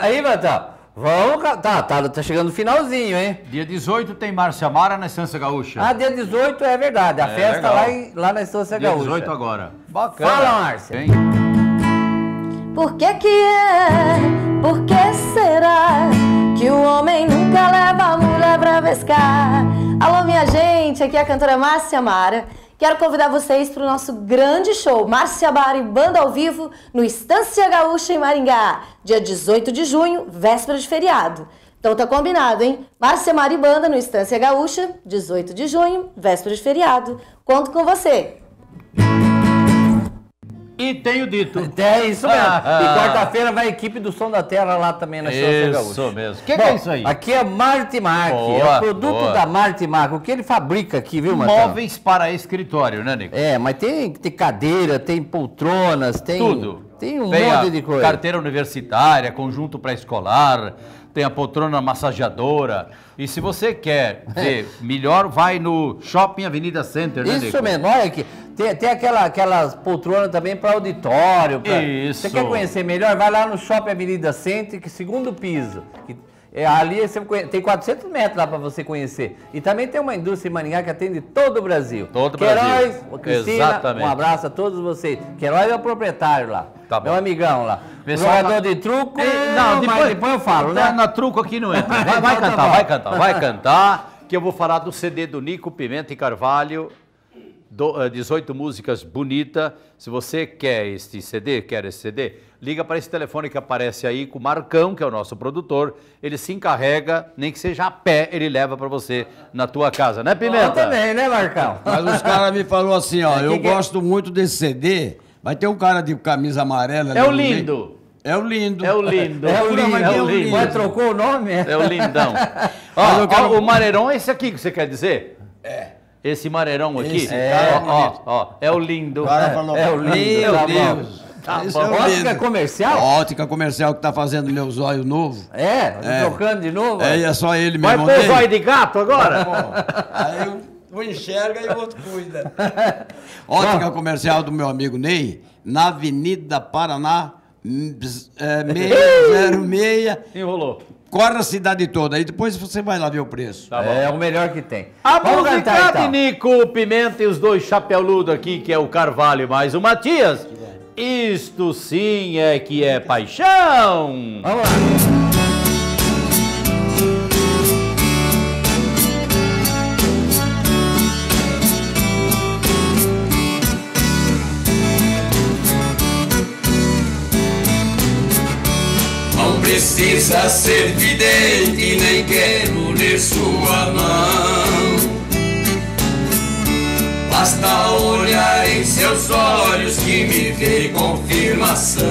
Aí, Betão, vamos cantar. Tá chegando o finalzinho, hein? Dia 18 tem Márcia Mara na Estância Gaúcha. Ah, dia 18 é verdade. A festa lá na Estância dia Gaúcha. 18 agora. Bacana. Fala, Márcia. Hein? Por que por que será que o homem nunca leva a mulher pra pescar? Alô, minha gente, aqui é a cantora Márcia Mara. Quero convidar vocês para o nosso grande show, Márcia Mara e Banda ao Vivo, no Estância Gaúcha em Maringá, dia 18 de junho, véspera de feriado. Então tá combinado, hein? Márcia Mara e Banda no Estância Gaúcha, 18 de junho, véspera de feriado. Conto com você. E tenho dito. É isso mesmo. E quarta-feira vai a equipe do Som da Terra lá também na Estância Gaúcha. Isso mesmo. O que é isso aí? Aqui é Martimark, é o produto da Martimark. O que ele fabrica aqui, viu, Marcelo? Móveis para escritório, né, Nico? É, mas tem cadeira, tem poltronas, tem... Tudo. Tem um monte de coisa. Carteira universitária, conjunto pré-escolar, tem a poltrona massageadora. E se você quer ver melhor, vai no Shopping Avenida Center, né, Nico? Isso mesmo, olha aqui. Tem aquelas poltronas também para auditório. Isso. Você quer conhecer melhor? Vai lá no Shopping Avenida Center, que segundo piso. Ali você tem 400 metros lá para você conhecer. E também tem uma indústria em Maringá que atende todo o Brasil. Todo o Queiroz, Brasil. Cristina, Exatamente. um abraço a todos vocês. Queiroz é o proprietário lá. Tá bom. Meu amigão lá. Pessoal, Jogador de truco. Não, depois eu falo, né? Na truco aqui não entra. Vai cantar, que eu vou falar do CD do Nico Pimenta e Carvalho. 18 músicas bonitas. Se você quer esse CD, liga para esse telefone que aparece aí com o Marcão, que é o nosso produtor. Ele se encarrega, nem que seja a pé, ele leva para você na tua casa, né, Pimenta? Eu também, né, Marcão? Mas os caras me falaram assim, ó, eu gosto muito desse CD, mas tem um cara de camisa amarela... É o Lindo. É o Lindo. É o Lindo. É o Lindo. É o Lindo. Mas trocou o nome? É o Lindão. O Mareirão é esse aqui que você quer dizer? É. Esse Mareirão aqui? Esse é o Lindo. O cara falou, é o Lindo. Meu Deus. Tá Esse bom. é o Ótica Lindo. comercial? Ótica comercial que tá fazendo meu zóio novo. Trocando de novo? É, e é só ele Vai mesmo. pôr zóio de gato agora? Aí um enxerga e o outro cuida. Ótica comercial do meu amigo Ney, na Avenida Paraná, 606. Enrolou. Corre a cidade toda, aí depois você vai lá ver o preço. Tá bom. É o melhor que tem. A Vamos música cantar, de então. Nico Pimenta e os dois chapeuludos aqui, que é o Carvalho mais o Matias. Isto sim é que é paixão. Vamos lá. Não precisa ser vidente, nem quero ler sua mão. Basta olhar em seus olhos que me vê confirmação.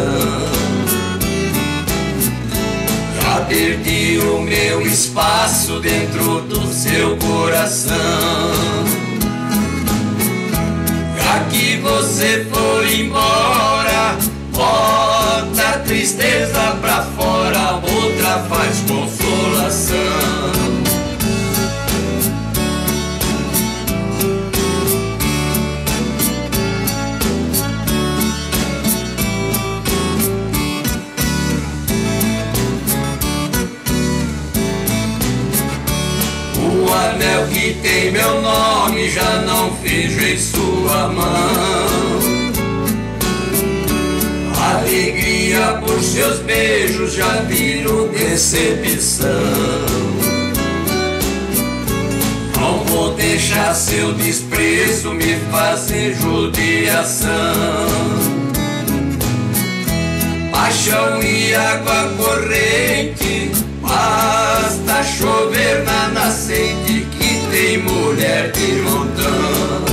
Já perdi o meu espaço dentro do seu coração. Já que você foi embora, bota a tristeza pra fora, outra faz consolação. O anel que tem meu nome já não vejo em sua mão. Alegria por seus beijos já virou decepção. Não vou deixar seu desprezo me fazer judiação. Paixão e água corrente, basta chover na nascente que tem mulher de montão.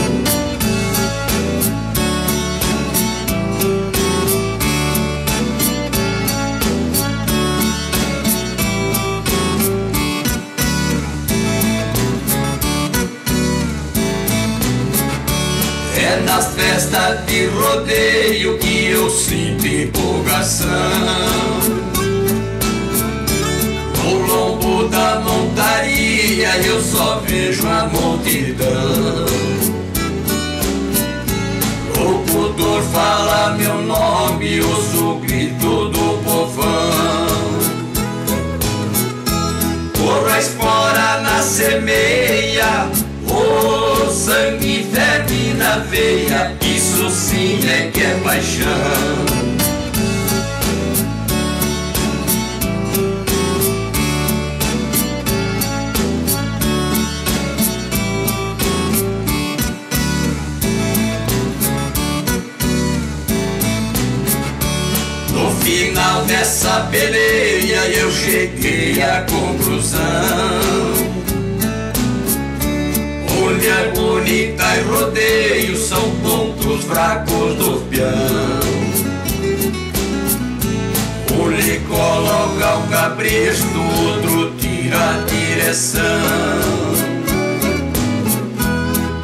É nas festas de rodeio que eu sinto empolgação. No lombo da montaria eu só vejo a multidão. Locutor fala meu nome, ouço o grito do povão. Corro a espora na semeia, o sangue ferve na veia, isso sim é que é paixão. No final dessa peleia eu cheguei à conclusão: mulher bonita e rodeio são pontos fracos do peão. Um lhe coloca o cabresto, outro tira a direção.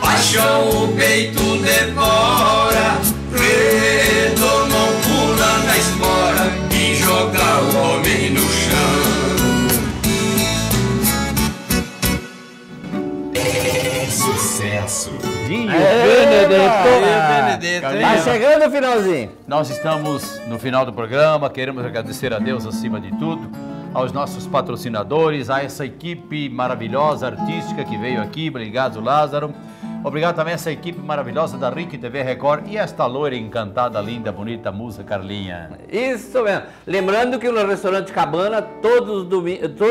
Paixão o peito devora, redomão pula na espora e joga o homem no chão. Sucesso. Dinho Benedetto. Tá chegando o finalzinho. Nós estamos no final do programa, queremos agradecer a Deus acima de tudo, aos nossos patrocinadores, a essa equipe maravilhosa, artística que veio aqui, obrigado Lázaro. Obrigado também a essa equipe maravilhosa da RIC TV Record e esta loira encantada, linda, bonita, musa Carlinha. Isso mesmo. Lembrando que no restaurante Cabana, todos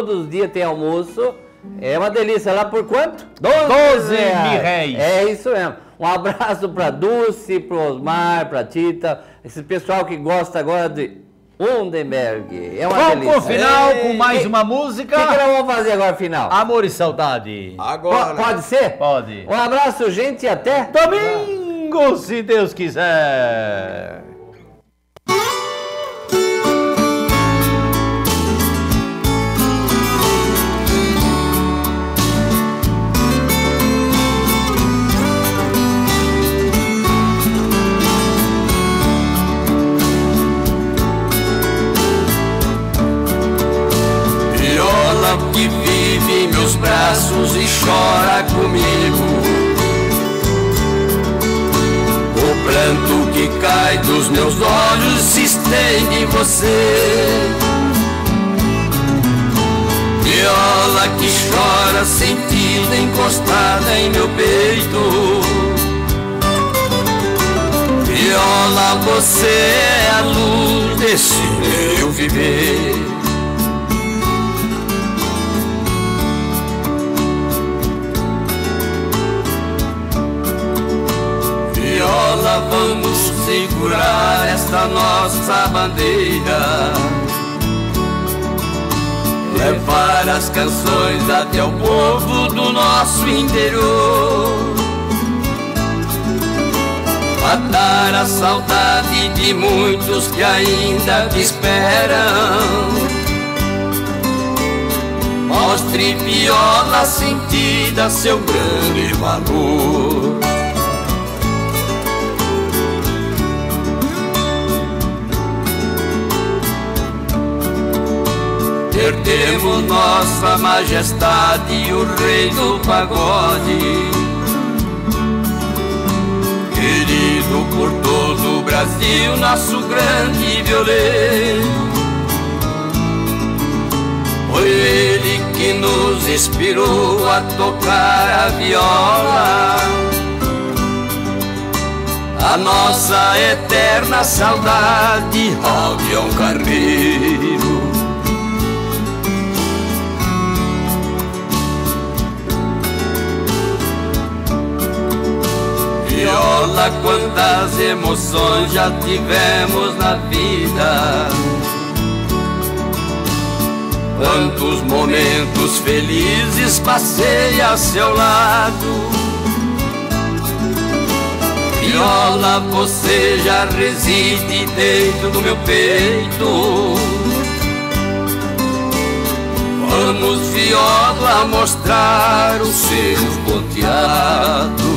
os dias tem almoço. É uma delícia. Lá por quanto? 12 mil réis. É isso mesmo. Um abraço pra Dulce, pro Osmar, pra Tita. Esse pessoal que gosta agora de Undenberg. É uma delícia. Vamos pro final com mais uma música. O que nós vamos fazer agora, final? Amor e Saudade. Agora. Pode ser? Pode. Um abraço, gente, e até Domingo, se Deus quiser. Que vive em meus braços e chora comigo. O pranto que cai dos meus olhos se estende em você. Viola que chora sentida encostada em meu peito. Viola, você é a luz desse meu viver. Viola, vamos segurar esta nossa bandeira, levar as canções até o povo do nosso interior, matar a saudade de muitos que ainda te esperam. Mostre, viola sentida, seu grande valor. Perdemos nossa majestade, o rei do pagode, querido por todo o Brasil, nosso grande violeiro. Foi ele que nos inspirou a tocar a viola, a nossa eterna saudade, Albion Carneiro. Viola, quantas emoções já tivemos na vida, quantos momentos felizes passei a seu lado. Viola, você já reside dentro do meu peito. Vamos, viola, mostrar os seus ponteados.